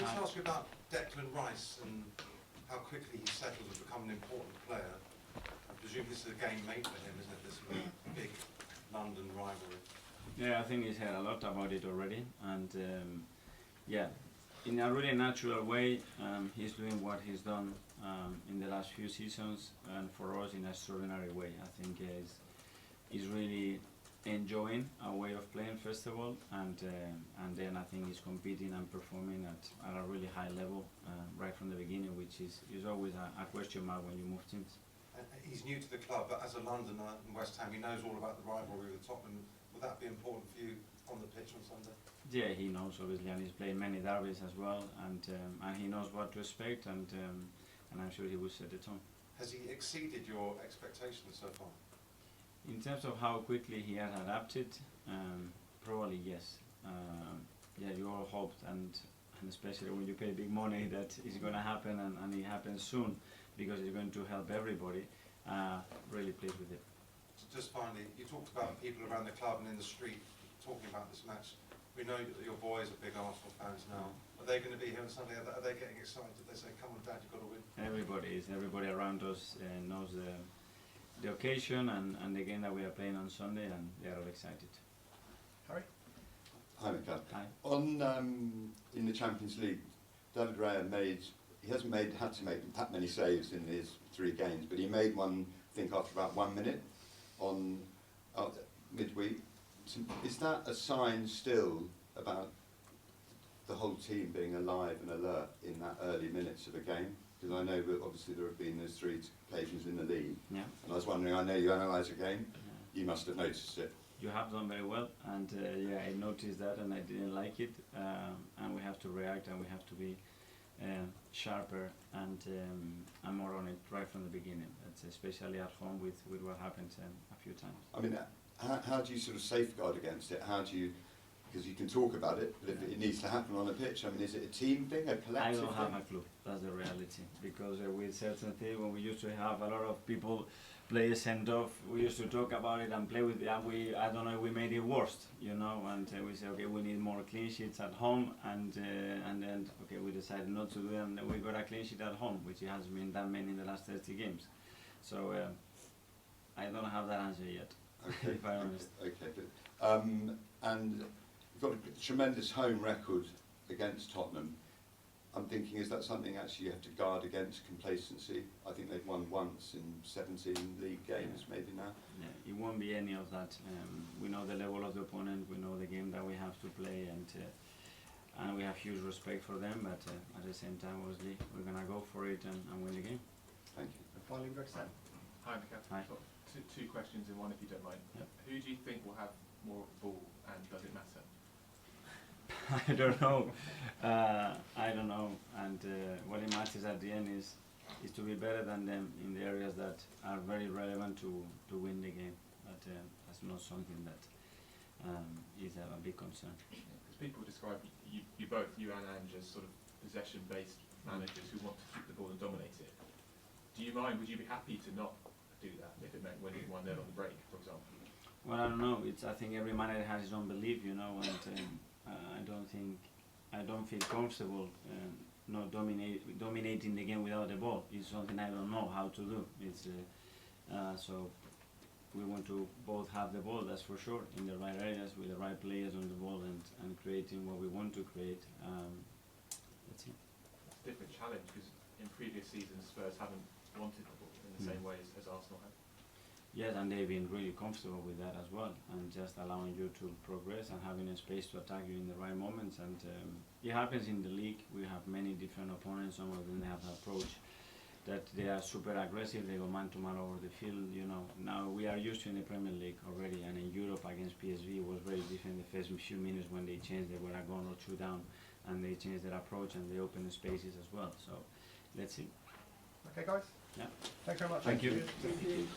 just ask you about Declan Rice and how quickly he settled to become an important player. I presume this is a game made for him, isn't it? This big London rivalry. Yeah, I think he's heard a lot about it already, and yeah, in a really natural way, he's doing what he's done in the last few seasons, and for us in an extraordinary way. I think he's really enjoying our way of playing first of all, and then I think he's competing and performing at a really high level right from the beginning, which is always a question mark when you move teams. He's new to the club, but as a Londoner in West Ham, he knows all about the rivalry with Tottenham. Would that be important for you on the pitch on Sunday? Yeah, he knows obviously, and he's played many derbies as well, and he knows what to expect, and I'm sure he will set the tone. Has he exceeded your expectations so far? In terms of how quickly he has adapted, probably yes. Yeah, you all hoped, and especially when you pay big money, that it's going to happen, and it happens soon, because it's going to help everybody. Really pleased with it. Just finally, you talked about people around the club and in the street talking about this match. We know that your boys are big Arsenal fans now. Are they going to be here on Sunday? Are they getting excited? They say, "Come on, Dad, you've got to win." Everybody is. Everybody around us knows the occasion and the game that we are playing on Sunday, and they are all excited. Harry? Hi, Michael. Hi. On in the Champions League, David Raya hasn't had to make that many saves in his 3 games, but he made one, I think, after about 1 minute on midweek. So is that a sign still about the whole team being alive and alert in that early minutes of a game? Because I know that obviously there have been those 3 occasions in the league, Yeah. and I was wondering, I know you analyse a game, Yeah. you must have noticed it. You have done very well, and yeah, I noticed that, and I didn't like it, and we have to react, and we have to be sharper and more on it right from the beginning. That's especially at home with what happened a few times. I mean, how do you sort of safeguard against it? How do you, because you can talk about it, but if it needs to happen on a pitch, I mean, is it a team thing, a collective thing? I don't have a clue. That's the reality. Because with certain things, when we used to have a lot of people players sent off, we used to talk about it and play with it, and I don't know, we made it worse, you know, and we said, okay, we need more clean sheets at home, and then, okay, we decided not to do it, and we got a clean sheet at home, which hasn't been that many in the last 30 games. So I don't have that answer yet, okay. if I'm honest. Okay, but, and you've got a tremendous home record against Tottenham. I'm thinking, is that something actually you have to guard against complacency? I think they've won once in 17 league games, maybe now. Yeah, it won't be any of that. We know the level of the opponent, we know the game that we have to play, and we have huge respect for them, but at the same time, obviously, we're going to go for it and win the game. Thank you. And finally, Roxanne. Hi, Michael. Hi. Two questions in one, if you don't mind. Yep. Who do you think will have more of the ball, and does it matter? I don't know. I don't know. And what it matters at the end is to be better than them in the areas that are very relevant to win the game. But that's not something that is a big concern. Because people describe you both, you and Ange, as sort of possession-based managers who want to keep the ball and dominate it. Do you mind? Would you be happy to not do that if it meant winning 1-0 on the break, for example? Well, I don't know. I think every manager has his own belief, you know, and I don't feel comfortable not dominating the game without the ball. It's something I don't know how to do. It's so we want to both have the ball, that's for sure, in the right areas with the right players on the ball and creating what we want to create. That's it. It's a different challenge because in previous seasons Spurs haven't wanted the ball in the same way as Arsenal have. Yes, and they've been really comfortable with that as well, and just allowing you to progress and having a space to attack you in the right moments. And it happens in the league. We have many different opponents. Some of them have an approach that they are super aggressive. They go man to man over the field. You know, now we are used to in the Premier League already, and in Europe against PSV it was very different. The first few minutes when they changed, they were a goal or 2 down, and they changed their approach and they opened the spaces as well. So let's see. Okay, guys. Yeah. Thanks very much. Thank you. Thank you.